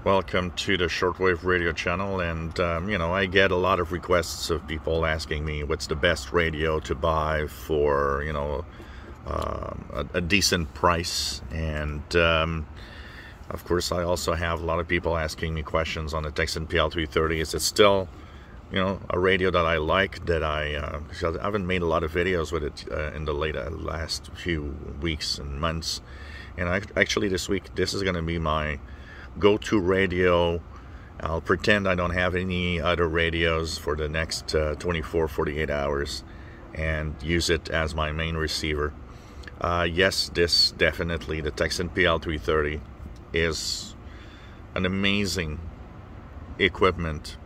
Welcome to the shortwave radio channel, and I get a lot of requests of people asking me what's the best radio to buy for a decent price. And of course, I also have a lot of people asking me questions on the Tecsun PL-330. Is it still a radio that I like, that because I haven't made a lot of videos with it in the last few weeks and months. And actually this week, this is going to be my go-to radio. I'll pretend I don't have any other radios for the next 24-48 hours and use it as my main receiver. Yes, this definitely, the Tecsun PL-330 is an amazing equipment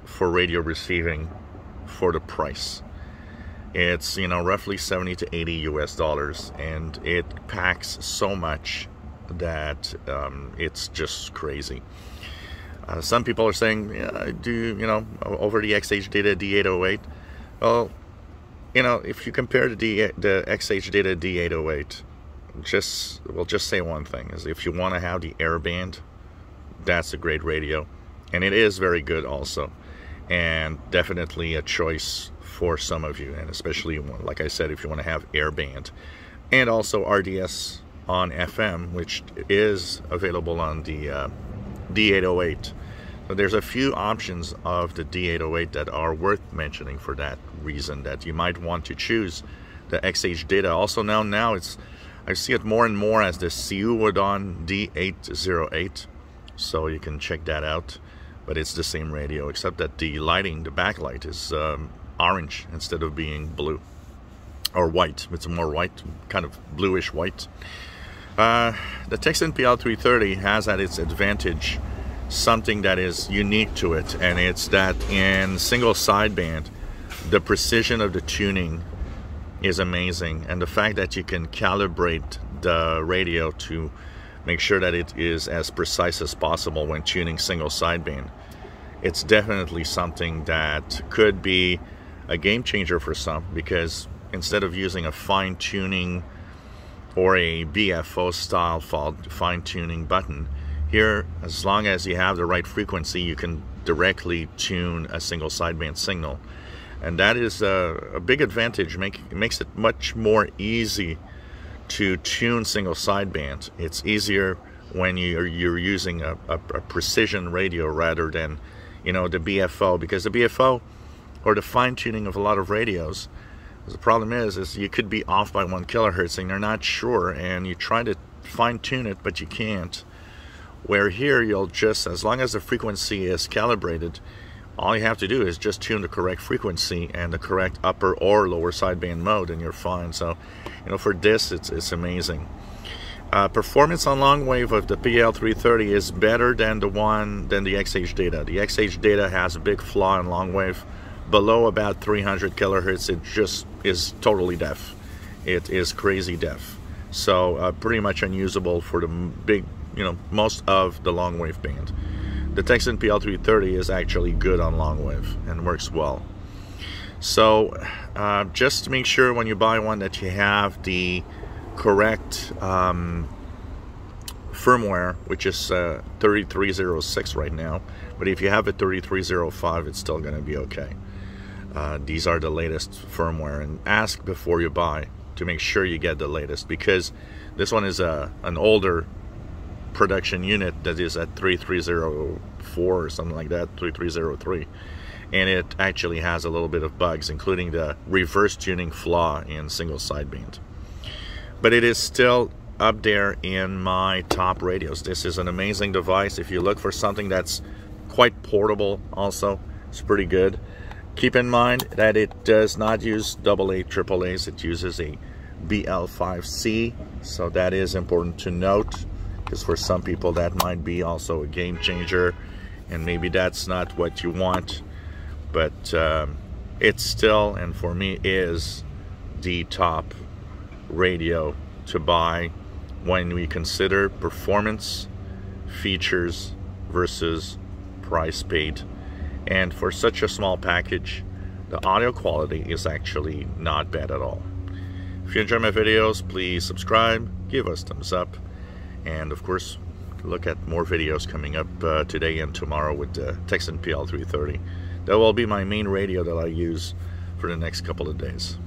for radio receiving for the price. It's roughly 70 to 80 US dollars, and it packs so much that it's just crazy. Some people are saying, over the XH Data D808. Well, if you compare the XH Data D808, we'll just say one thing, is if you want to have the airband, that's a great radio, and it is very good also, and definitely a choice for some of you, and especially, like I said, if you want to have airband, and also RDS on FM, which is available on the D808. So there's a few options of the D808 that are worth mentioning for that reason, that you might want to choose the XH Data. Also now I see it more and more as the Sidebands D808, so you can check that out. But it's the same radio, except that the lighting, the backlight, is orange instead of being blue or white. It's more white, kind of bluish white. The Tecsun PL-330 has at its advantage something that is unique to it, and it's that in single sideband, the precision of the tuning is amazing, and the fact that you can calibrate the radio to make sure that it is as precise as possible when tuning single sideband. It's definitely something that could be a game changer for some, because instead of using a fine-tuning or a BFO style fine-tuning button, here, as long as you have the right frequency, you can directly tune a single sideband signal, and that is a big advantage. It makes it much more easy to tune single sideband. It's easier when you're using a precision radio rather than the BFO, because the BFO, or the fine-tuning of a lot of radios, the problem is you could be off by 1 kilohertz and you're not sure, and you try to fine-tune it but you can't. Where here, you'll just, as long as the frequency is calibrated, all you have to do is just tune the correct frequency and the correct upper or lower sideband mode, and you're fine. So for this, it's amazing. Performance on long wave of the PL-330 is better than the XH Data. The XH Data has a big flaw in long wave. Below about 300 kilohertz, it just is totally deaf. It is crazy deaf. So pretty much unusable for the big, most of the long wave band. The Tecsun PL-330 is actually good on long wave and works well. So just to make sure when you buy one that you have the correct firmware, which is 3306 right now, but if you have a 3305, it's still going to be okay. These are the latest firmware, and ask before you buy to make sure you get the latest, because this one is an older production unit that is at 3304 or something like that, 3303, and it actually has a little bit of bugs, including the reverse tuning flaw in single sideband. But it is still up there in my top radios. This is an amazing device. If you look for something that's quite portable also, it's pretty good. Keep in mind that it does not use AA, AAAs. It uses a BL5C, so that is important to note, because for some people that might be also a game changer, and maybe that's not what you want. But it's still, and for me, is the top radio to buy when we consider performance, features versus price paid. And for such a small package, the audio quality is actually not bad at all. If you enjoy my videos, please subscribe, give us thumbs up, and of course, look at more videos coming up today and tomorrow with the Tecsun PL-330. That will be my main radio that I use for the next couple of days.